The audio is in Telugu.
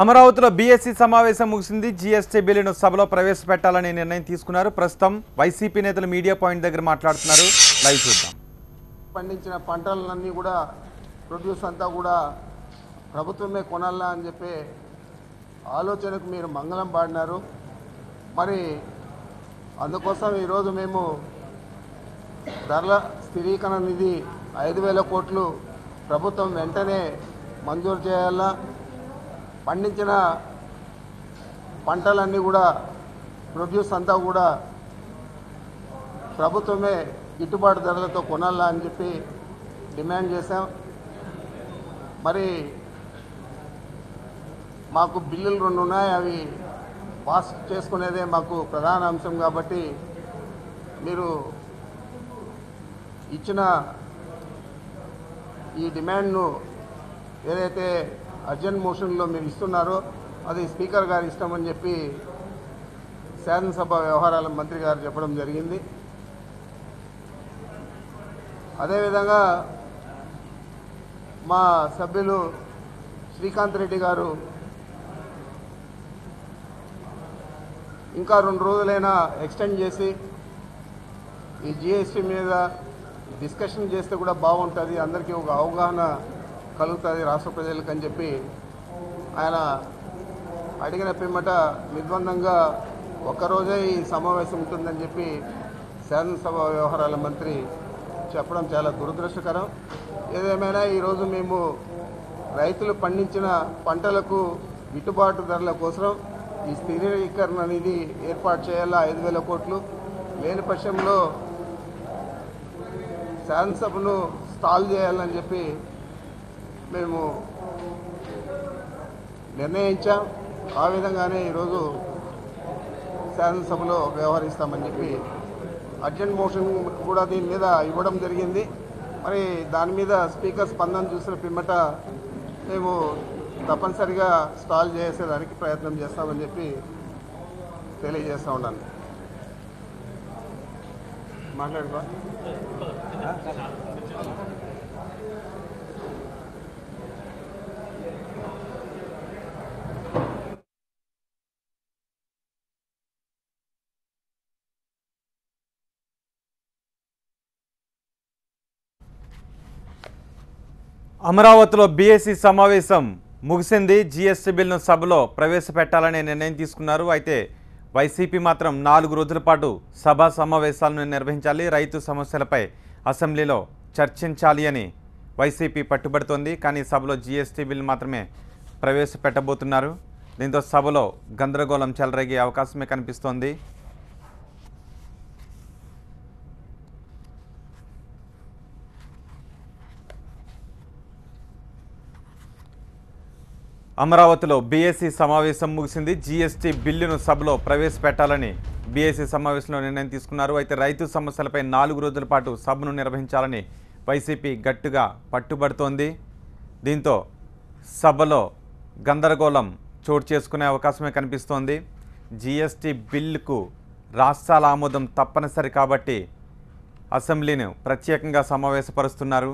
అమరావతిలో బీఎస్సీ సమావేశం ముగిసింది. జీఎస్టీ బిల్లును సభలో ప్రవేశపెట్టాలని నిర్ణయం తీసుకున్నారు. ప్రస్తుతం వైసీపీ నేతలు మీడియా పాయింట్ దగ్గర మాట్లాడుతున్నారు. లైవ్ చూద్దాం. పండించిన పంటలన్నీ కూడా ప్రొడ్యూస్ అంతా కూడా ప్రభుత్వమే కొనాలా అని చెప్పి ఆలోచనకు మీరు మంగళం పాడినారు. మరి అందుకోసం ఈరోజు మేము ధరల స్థిరీకరణ నిధి 5,000 కోట్లు ప్రభుత్వం వెంటనే మంజూరు చేయాలా. పండించిన పంటలన్నీ కూడా ప్రొడ్యూస్ అంతా కూడా ప్రభుత్వమే గిట్టుబాటు ధరలతో కొనాలా అని చెప్పి డిమాండ్ చేశాం. మరి మాకు బిల్లులు 2 ఉన్నాయి, అవి పాస్ చేసుకునేదే మాకు ప్రధాన అంశం. కాబట్టి మీరు ఇచ్చిన ఈ డిమాండ్ను ఏదైతే అర్జెంట్ మోషన్లో మీరు ఇస్తున్నారో అది స్పీకర్ గారు ఇష్టమని చెప్పి శాసనసభ వ్యవహారాల మంత్రి గారు చెప్పడం జరిగింది. అదేవిధంగా మా సభ్యులు శ్రీకాంత్ రెడ్డి గారు ఇంకా 2 రోజులైనా ఎక్స్టెండ్ చేసి ఈ జిఎస్టీ మీద డిస్కషన్ చేస్తే కూడా బాగుంటుంది, అందరికీ ఒక అవగాహన కలుగుతుంది రాష్ట్ర ప్రజలకు అని చెప్పి ఆయన అడిగిన పిమ్మట నిర్బంధంగా ఒక్కరోజే ఈ సమావేశం ఉంటుందని చెప్పి శాసనసభ వ్యవహారాల మంత్రి చెప్పడం చాలా దురదృష్టకరం. ఏదేమైనా ఈరోజు మేము రైతులు పండించిన పంటలకు గిట్టుబాటు ధరల కోసం ఈ స్థిరీకరణ నిధి ఏర్పాటు చేయాలా 5,000 కోట్లు. లేని పక్షంలో శాసనసభను స్టాల్ చేయాలని చెప్పి మేము నిర్ణయించాం. ఆ విధంగానే ఈరోజు శాసనసభలో వ్యవహరిస్తామని చెప్పి అర్జెంట్ మోషన్ కూడా దీని మీద ఇవ్వడం జరిగింది. మరి దాని మీద స్పీకర్ స్పందన చూసిన పిమ్మట మేము తప్పనిసరిగా స్టాల్ చేసేదానికి ప్రయత్నం చేస్తామని చెప్పి తెలియజేస్తూ ఉన్నాను. మాట్లాడుకో. అమరావతిలో బీఎస్సీ సమావేశం ముగిసింది. జీఎస్టీ బిల్లును సభలో ప్రవేశపెట్టాలనే నిర్ణయం తీసుకున్నారు. అయితే వైసీపీ మాత్రం 4 రోజుల పాటు సభా సమావేశాలను నిర్వహించాలి, రైతు సమస్యలపై అసెంబ్లీలో చర్చించాలి అని వైసీపీ పట్టుబడుతోంది. కానీ సభలో జీఎస్టీ బిల్లు మాత్రమే ప్రవేశపెట్టబోతున్నారు. దీంతో సభలో గందరగోళం చెలరేగే అవకాశమే కనిపిస్తోంది. అమరావతిలో బీఎస్సీ సమావేశం ముగిసింది. జీఎస్టీ బిల్లును సభలో ప్రవేశపెట్టాలని బీఎస్సీ సమావేశంలో నిర్ణయం తీసుకున్నారు. అయితే రైతు సమస్యలపై 4 రోజుల పాటు సభను నిర్వహించాలని వైసీపీ గట్టిగా పట్టుబడుతోంది. దీంతో సభలో గందరగోళం చోటు చేసుకునే అవకాశమే కనిపిస్తోంది. జీఎస్టీ బిల్లుకు రాష్ట్రాల ఆమోదం తప్పనిసరి కాబట్టి అసెంబ్లీని ప్రత్యేకంగా సమావేశపరుస్తున్నారు.